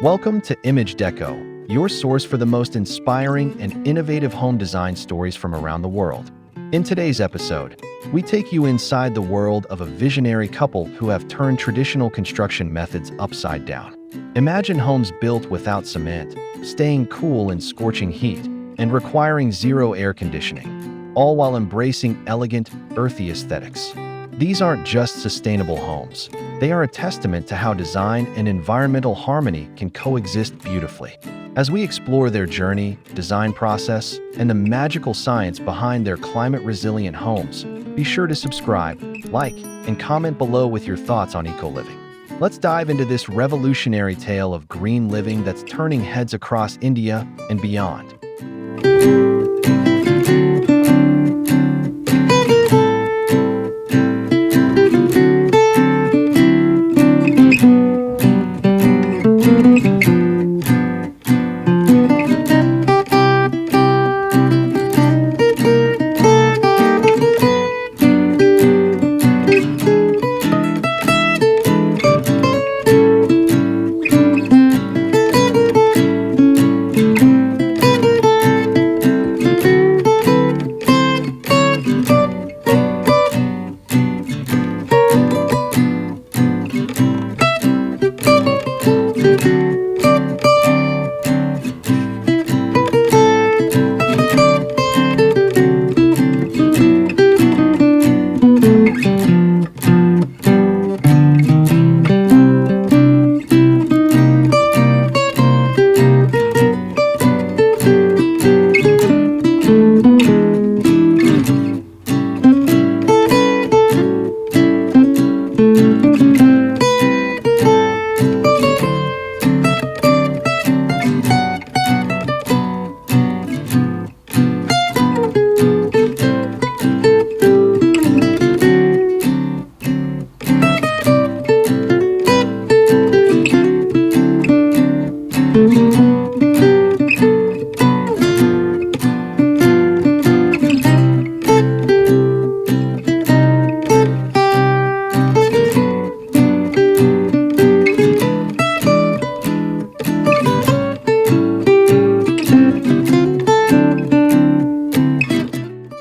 Welcome to Image Deco, your source for the most inspiring and innovative home design stories from around the world. In today's episode, we take you inside the world of a visionary couple who have turned traditional construction methods upside down. Imagine homes built without cement, staying cool in scorching heat, and requiring zero air conditioning, all while embracing elegant, earthy aesthetics. These aren't just sustainable homes. They are a testament to how design and environmental harmony can coexist beautifully. As we explore their journey, design process, and the magical science behind their climate-resilient homes, be sure to subscribe, like, and comment below with your thoughts on eco-living. Let's dive into this revolutionary tale of green living that's turning heads across India and beyond.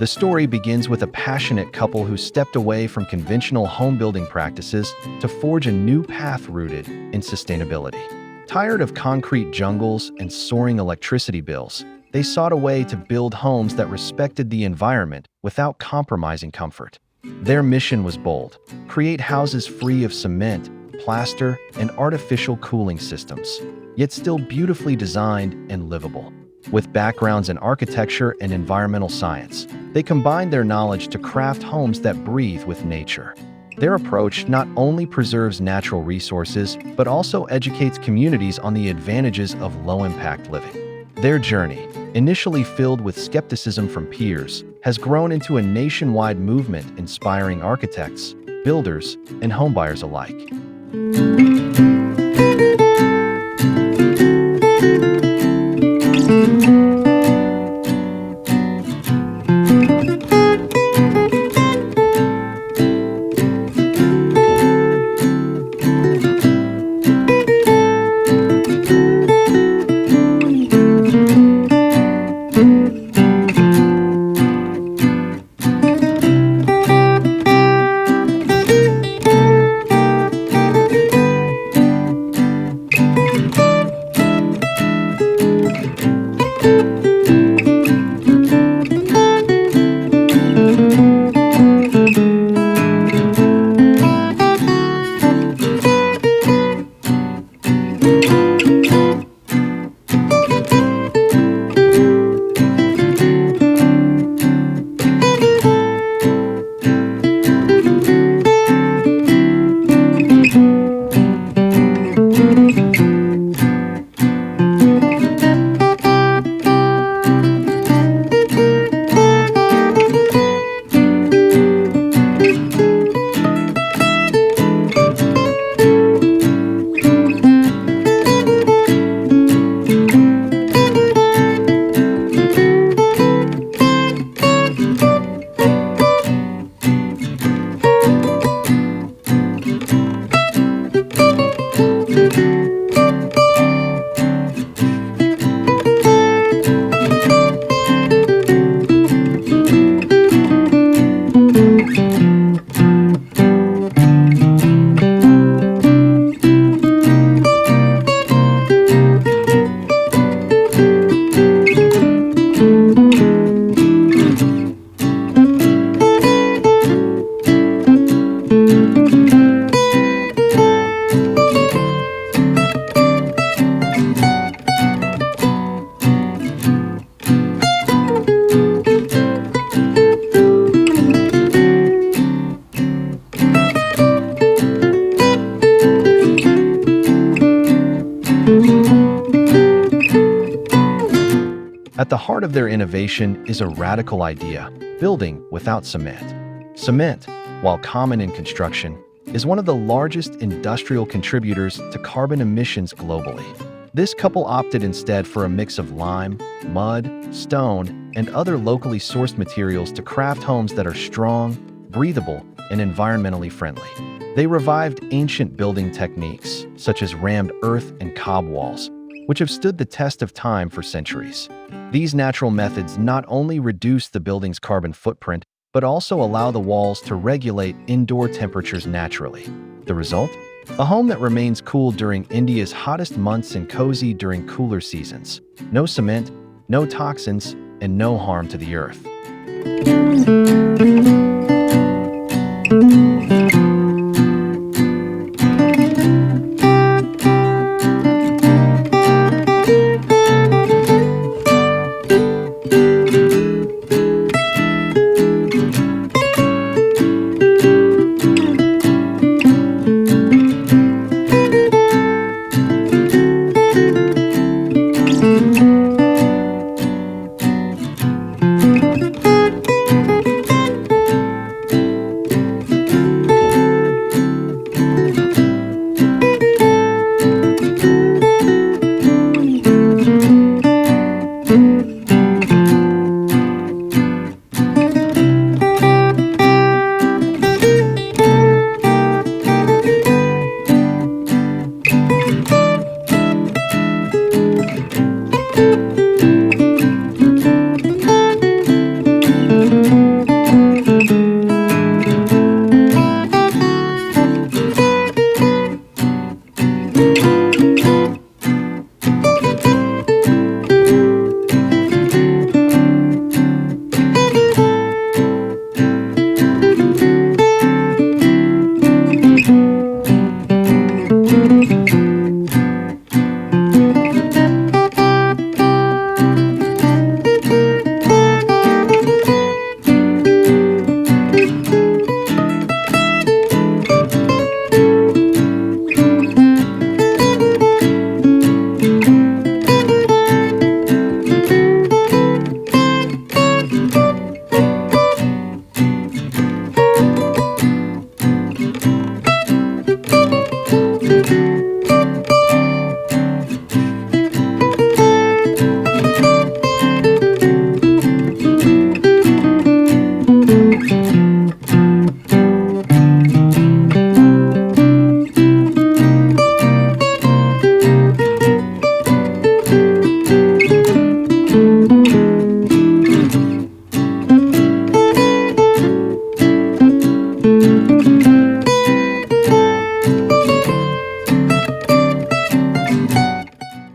The story begins with a passionate couple who stepped away from conventional home-building practices to forge a new path rooted in sustainability. Tired of concrete jungles and soaring electricity bills, they sought a way to build homes that respected the environment without compromising comfort. Their mission was bold: create houses free of cement, plaster, and artificial cooling systems, yet still beautifully designed and livable. With backgrounds in architecture and environmental science, they combined their knowledge to craft homes that breathe with nature. Their approach not only preserves natural resources, but also educates communities on the advantages of low-impact living. Their journey, initially filled with skepticism from peers, has grown into a nationwide movement inspiring architects, builders, and homebuyers alike. At the heart of their innovation is a radical idea: building without cement. Cement, while common in construction, is one of the largest industrial contributors to carbon emissions globally. This couple opted instead for a mix of lime, mud, stone, and other locally sourced materials to craft homes that are strong, breathable, and environmentally friendly. They revived ancient building techniques, such as rammed earth and cob walls, which have stood the test of time for centuries. These natural methods not only reduce the building's carbon footprint, but also allow the walls to regulate indoor temperatures naturally. The result? A home that remains cool during India's hottest months and cozy during cooler seasons. No cement, no toxins, and no harm to the earth.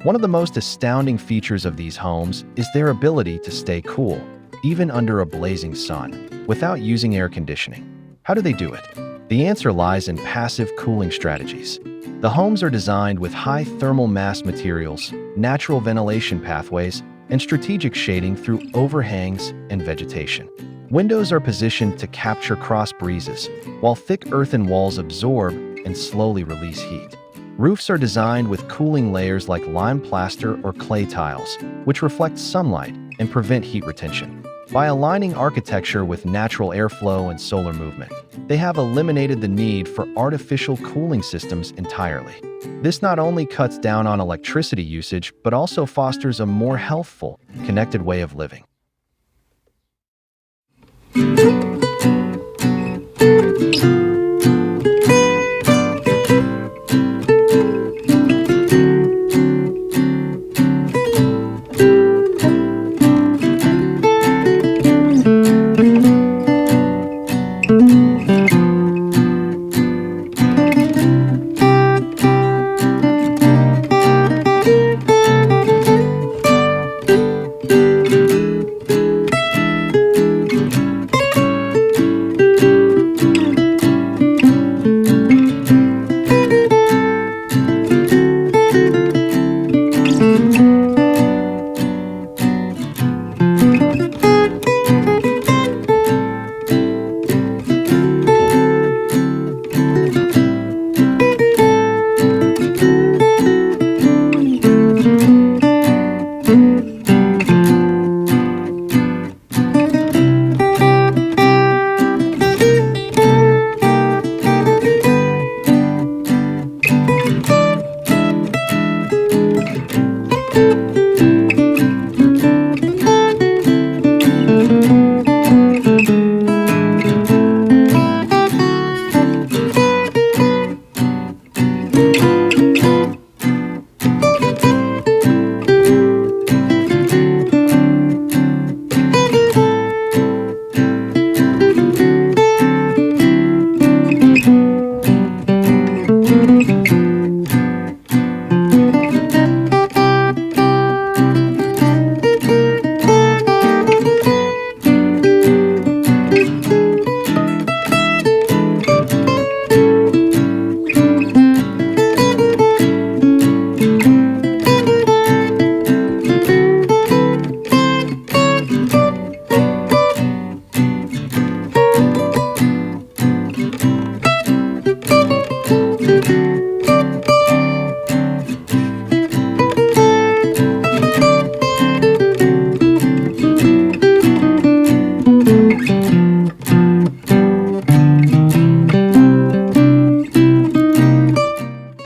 One of the most astounding features of these homes is their ability to stay cool, even under a blazing sun, without using air conditioning. How do they do it? The answer lies in passive cooling strategies. The homes are designed with high thermal mass materials, natural ventilation pathways, and strategic shading through overhangs and vegetation. Windows are positioned to capture cross breezes, while thick earthen walls absorb and slowly release heat. Roofs are designed with cooling layers like lime plaster or clay tiles, which reflect sunlight and prevent heat retention. By aligning architecture with natural airflow and solar movement, they have eliminated the need for artificial cooling systems entirely. This not only cuts down on electricity usage, but also fosters a more healthful, connected way of living.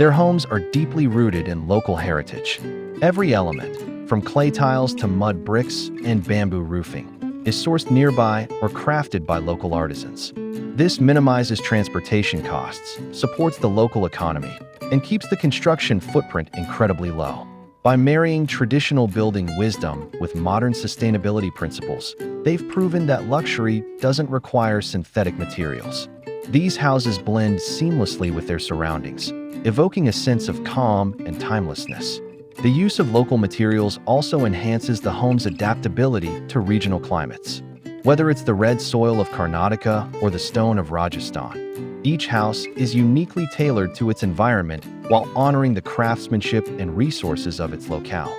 Their homes are deeply rooted in local heritage. Every element, from clay tiles to mud bricks and bamboo roofing, is sourced nearby or crafted by local artisans. This minimizes transportation costs, supports the local economy, and keeps the construction footprint incredibly low. By marrying traditional building wisdom with modern sustainability principles, they've proven that luxury doesn't require synthetic materials. These houses blend seamlessly with their surroundings, evoking a sense of calm and timelessness. The use of local materials also enhances the home's adaptability to regional climates. Whether it's the red soil of Karnataka or the stone of Rajasthan, each house is uniquely tailored to its environment while honoring the craftsmanship and resources of its locale.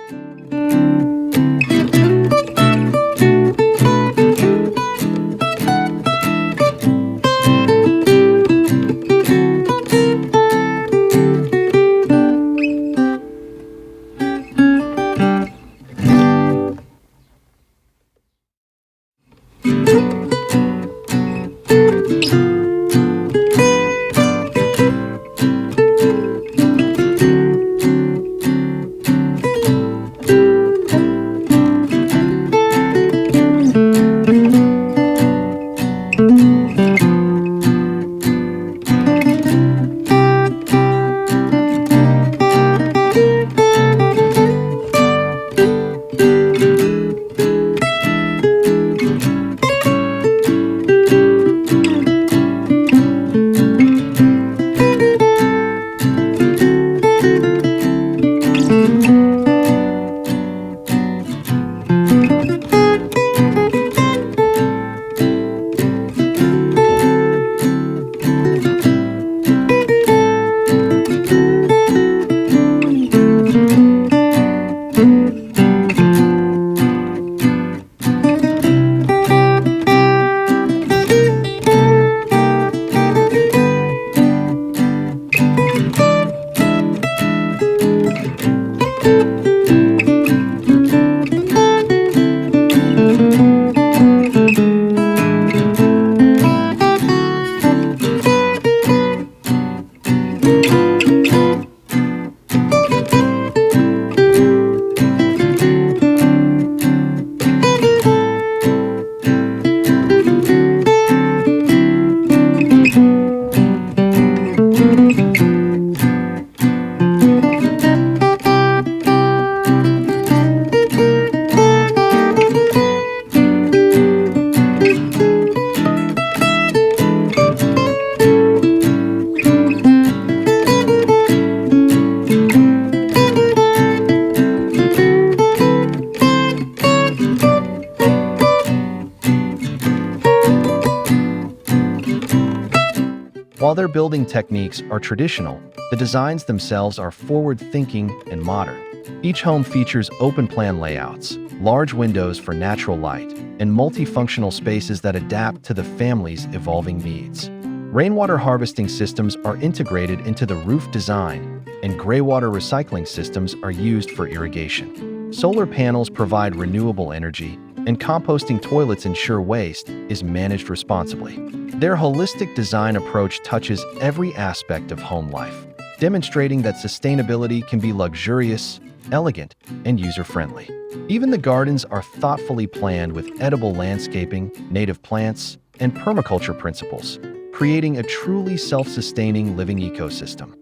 While their building techniques are traditional, the designs themselves are forward-thinking and modern. Each home features open-plan layouts, large windows for natural light, and multifunctional spaces that adapt to the family's evolving needs. Rainwater harvesting systems are integrated into the roof design, and graywater recycling systems are used for irrigation. Solar panels provide renewable energy, and composting toilets ensure waste is managed responsibly. Their holistic design approach touches every aspect of home life, demonstrating that sustainability can be luxurious, elegant, and user-friendly. Even the gardens are thoughtfully planned with edible landscaping, native plants, and permaculture principles, creating a truly self-sustaining living ecosystem.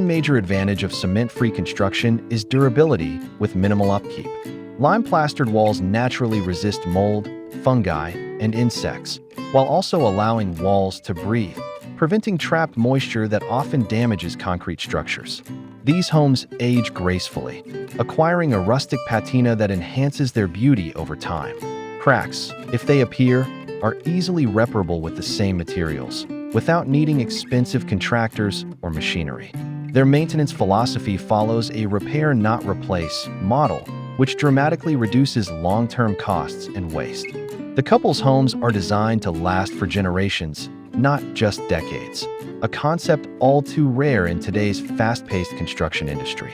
major advantage of cement-free construction is durability with minimal upkeep. Lime-plastered walls naturally resist mold, fungi, and insects, while also allowing walls to breathe, preventing trapped moisture that often damages concrete structures. These homes age gracefully, acquiring a rustic patina that enhances their beauty over time. Cracks, if they appear, are easily reparable with the same materials, without needing expensive contractors or machinery. Their maintenance philosophy follows a repair not replace model, which dramatically reduces long-term costs and waste. The couple's homes are designed to last for generations, not just decades, a concept all too rare in today's fast-paced construction industry.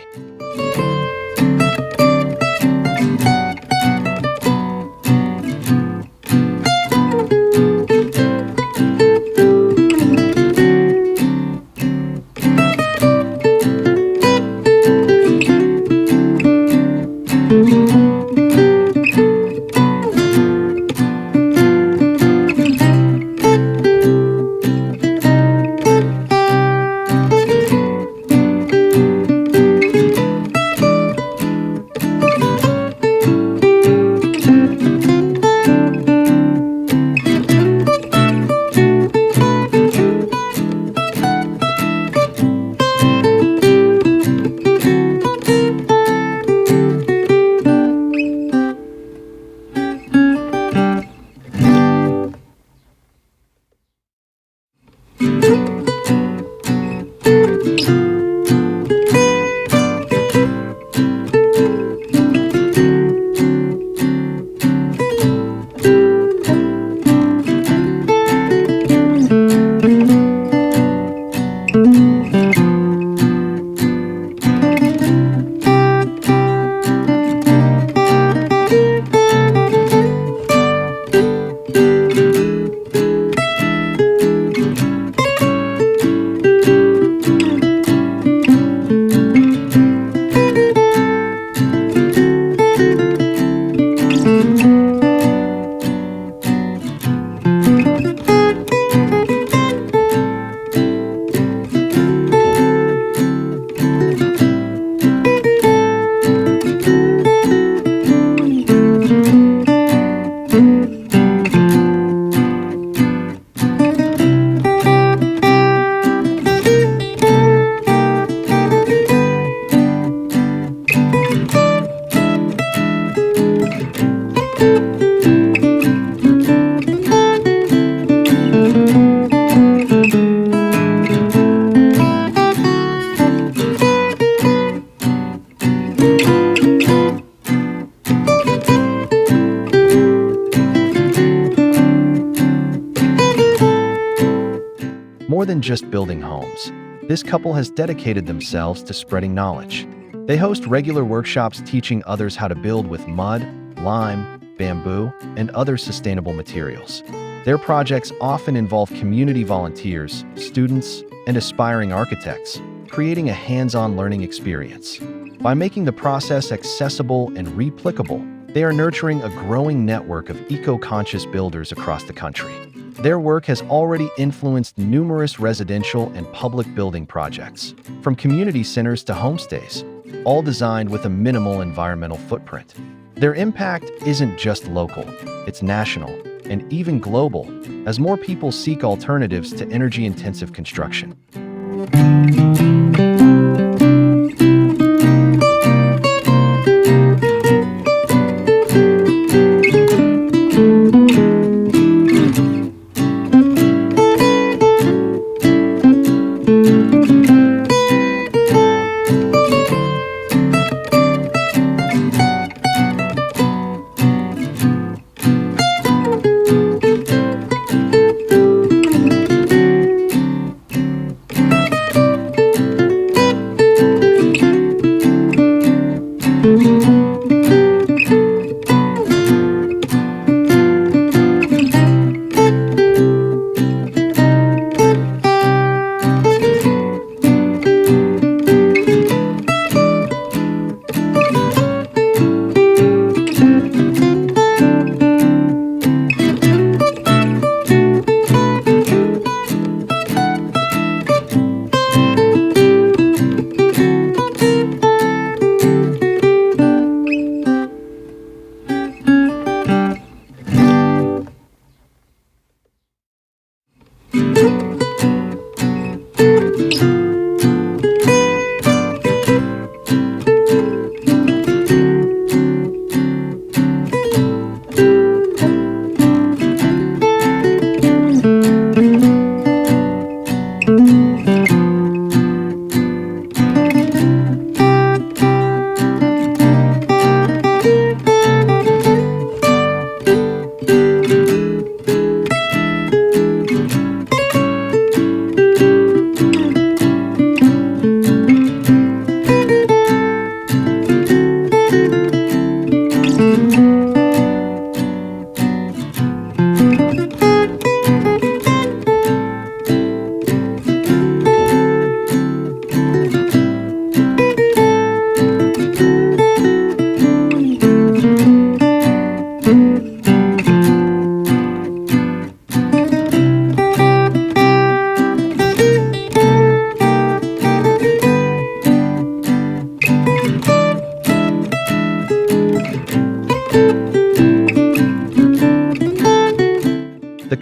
More than just building homes, this couple has dedicated themselves to spreading knowledge. They host regular workshops teaching others how to build with mud, lime, bamboo, and other sustainable materials. Their projects often involve community volunteers, students, and aspiring architects, creating a hands-on learning experience. By making the process accessible and replicable, they are nurturing a growing network of eco-conscious builders across the country. Their work has already influenced numerous residential and public building projects, from community centers to homestays, all designed with a minimal environmental footprint. Their impact isn't just local, it's national and even global, as more people seek alternatives to energy-intensive construction.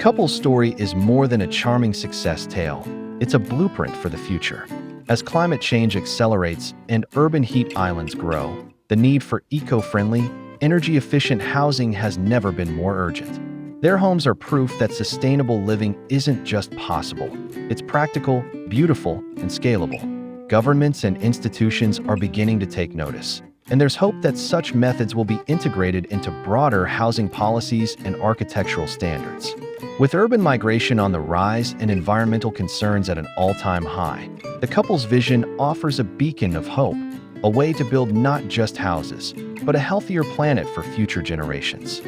couple's story is more than a charming success tale. It's a blueprint for the future. As climate change accelerates and urban heat islands grow, the need for eco-friendly, energy-efficient housing has never been more urgent. Their homes are proof that sustainable living isn't just possible. It's practical, beautiful, and scalable. Governments and institutions are beginning to take notice, and there's hope that such methods will be integrated into broader housing policies and architectural standards. With urban migration on the rise and environmental concerns at an all-time high, the couple's vision offers a beacon of hope, a way to build not just houses, but a healthier planet for future generations.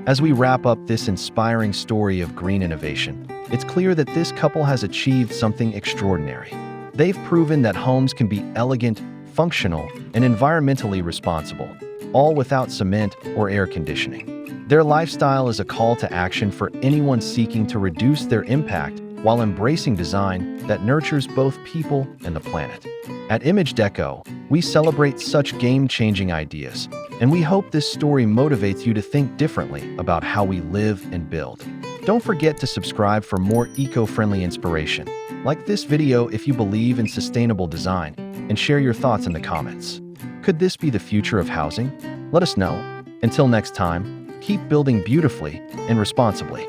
As we wrap up this inspiring story of green innovation, it's clear that this couple has achieved something extraordinary. They've proven that homes can be elegant, functional, and environmentally responsible, all without cement or air conditioning. Their lifestyle is a call to action for anyone seeking to reduce their impact while embracing design that nurtures both people and the planet. At Image Deco, we celebrate such game-changing ideas, and we hope this story motivates you to think differently about how we live and build. Don't forget to subscribe for more eco-friendly inspiration. Like this video if you believe in sustainable design, and share your thoughts in the comments. Could this be the future of housing? Let us know. Until next time, keep building beautifully and responsibly.